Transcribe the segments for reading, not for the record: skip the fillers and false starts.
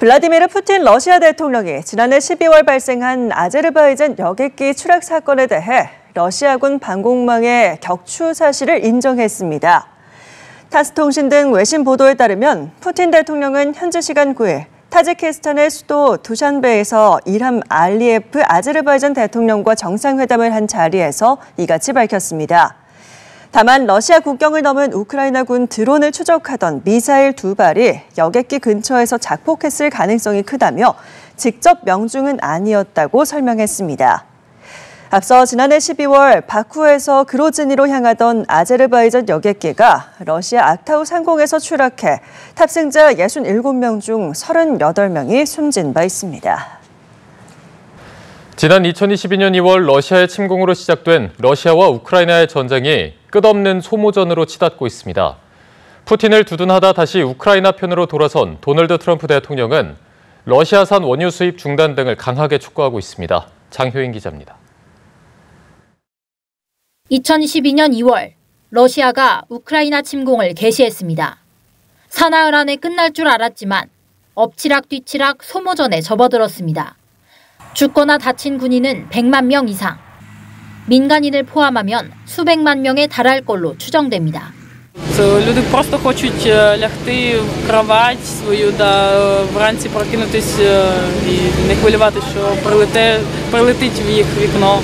블라디미르 푸틴 러시아 대통령이 지난해 12월 발생한 아제르바이잔 여객기 추락 사건에 대해 러시아군 방공망의 격추 사실을 인정했습니다. 타스통신 등 외신 보도에 따르면 푸틴 대통령은 현지 시간 9일 타지키스탄의 수도 두샨베에서 일함 알리예프 아제르바이잔 대통령과 정상회담을 한 자리에서 이같이 밝혔습니다. 다만 러시아 국경을 넘은 우크라이나군 드론을 추적하던 미사일 2발이 여객기 근처에서 작폭했을 가능성이 크다며 직접 명중은 아니었다고 설명했습니다. 앞서 지난해 12월 바쿠에서 그로즈니로 향하던 아제르바이잔 여객기가 러시아 악타우 상공에서 추락해 탑승자 67명 중 38명이 숨진 바 있습니다. 지난 2022년 2월 러시아의 침공으로 시작된 러시아와 우크라이나의 전쟁이 끝없는 소모전으로 치닫고 있습니다. 푸틴을 두둔하다 다시 우크라이나 편으로 돌아선 도널드 트럼프 대통령은 러시아산 원유 수입 중단 등을 강하게 촉구하고 있습니다. 장효인 기자입니다. 2022년 2월 러시아가 우크라이나 침공을 개시했습니다. 사나흘 안에 끝날 줄 알았지만 엎치락뒤치락 소모전에 접어들었습니다. 죽거나 다친 군인은 100만 명 이상, 민간인을 포함하면 수백만 명에 달할 걸로 추정됩니다. Люди просто хочуть лягти в кровать свою, вранці прокинутись і не хвилювати, що прилетить в їх вікно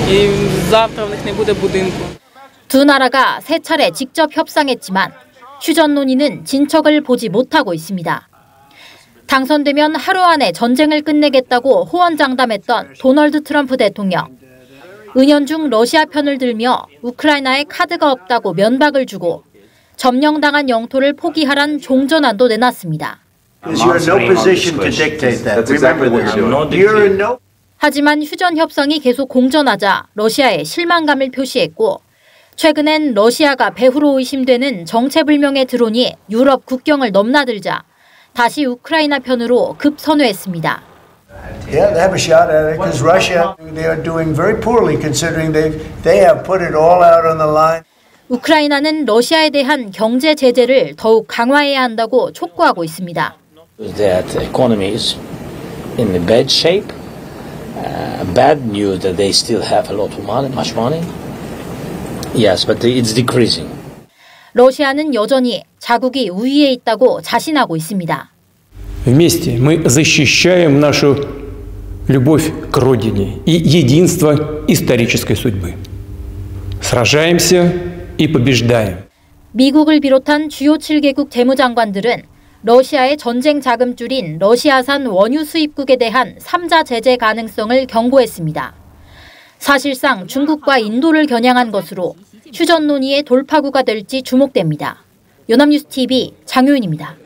і завтра в них не буде будинку. 두 나라가 세 차례 직접 협상했지만 휴전 논의는 진척을 보지 못하고 있습니다. 당선되면 하루 안에 전쟁을 끝내겠다고 호언장담했던 도널드 트럼프 대통령. 은연중 러시아 편을 들며 우크라이나에 카드가 없다고 면박을 주고 점령당한 영토를 포기하란 종전안도 내놨습니다. 하지만 휴전 협상이 계속 공전하자 러시아에 실망감을 표시했고 최근엔 러시아가 배후로 의심되는 정체불명의 드론이 유럽 국경을 넘나들자 다시 우크라이나 편으로 급선회했습니다. Yeah, they have a shot at it because Russia, they are doing very poorly considering they have put it all out on the line. 우크라이나는 러시아에 대한 경제 제재를 더욱 강화해야 한다고 촉구하고 있습니다. That economy is in bad shape. Bad news that they still have a lot of money, much money. Yes, but it's decreasing. 러시아는 여전히 자국이 우위에 있다고 자신하고 있습니다. Вместе мы защищаем нашу любовь к родине и единство исторической судьбы. Сражаемся и побеждаем. 미국을 비롯한 주요 7개국 재무장관들은 러시아의 전쟁 자금줄인 러시아산 원유 수입국에 대한 3자 제재 가능성을 경고했습니다. 사실상 중국과 인도를 겨냥한 것으로 휴전 논의의 돌파구가 될지 주목됩니다. 연합뉴스 TV 장효인입니다.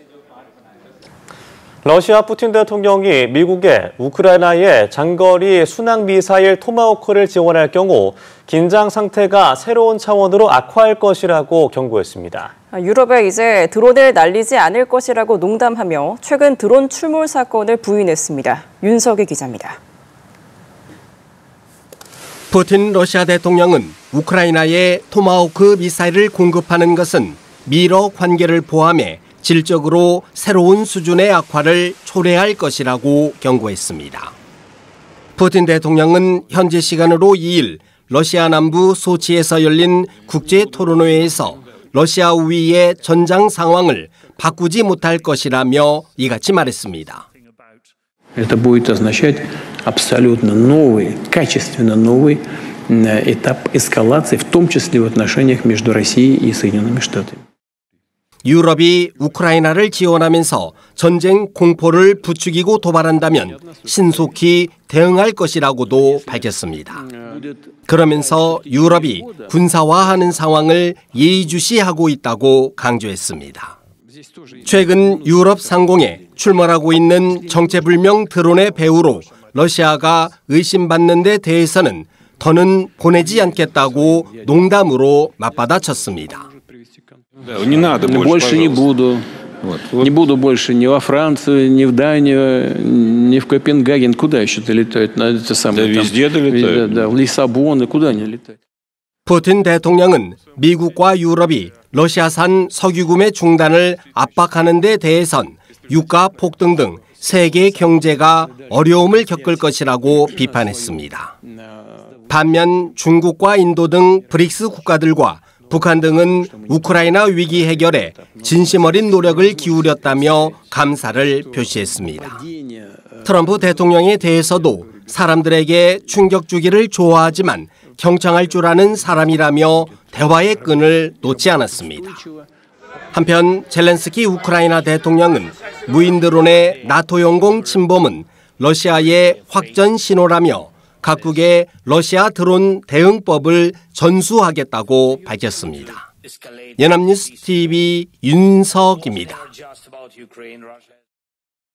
러시아 푸틴 대통령이 미국에 우크라이나에 장거리 순항미사일 토마호크를 지원할 경우 긴장 상태가 새로운 차원으로 악화할 것이라고 경고했습니다. 유럽에 이제 드론을 날리지 않을 것이라고 농담하며 최근 드론 출몰 사건을 부인했습니다. 윤석희 기자입니다. 푸틴 러시아 대통령은 우크라이나에 토마호크 미사일을 공급하는 것은 미러 관계를 포함해 질적으로 새로운 수준의 악화를 초래할 것이라고 경고했습니다. 푸틴 대통령은 현지 시간으로 2일 러시아 남부 소치에서 열린 국제 토론회에서 러시아 우위의 전장 상황을 바꾸지 못할 것이라며 이같이 말했습니다. Это будет означать абсолютно новый, качественно новый этап эскалации, в том числе в отношениях между Россией и Соединенными Штатами. 유럽이 우크라이나를 지원하면서 전쟁 공포를 부추기고 도발한다면 신속히 대응할 것이라고도 밝혔습니다. 그러면서 유럽이 군사화하는 상황을 예의주시하고 있다고 강조했습니다. 최근 유럽 상공에 출몰하고 있는 정체불명 드론의 배후로 러시아가 의심받는 데 대해서는 더는 보내지 않겠다고 농담으로 맞받아쳤습니다. Больше не буду. Не буду больше ни во Францию, ни в Данию, ни в Копенгаген. Куда еще-то летают? Да везде долетают. Да, в Лиссабон и куда они летают? 푸틴 대통령은 미국과 유럽이 러시아산 석유 구매 중단을 압박하는 데 대해선 유가 폭등 등 세계 경제가 어려움을 겪을 것이라고 비판했습니다. 반면 중국과 인도 등 브릭스 국가들과 북한 등은 우크라이나 위기 해결에 진심 어린 노력을 기울였다며 감사를 표시했습니다. 트럼프 대통령에 대해서도 사람들에게 충격 주기를 좋아하지만 경청할 줄 아는 사람이라며 대화의 끈을 놓지 않았습니다. 한편 젤렌스키 우크라이나 대통령은 무인 드론의 나토 영공 침범은 러시아의 확전 신호라며 각국의 러시아 드론 대응법을 전수하겠다고 밝혔습니다. 연합뉴스 TV 윤석입니다.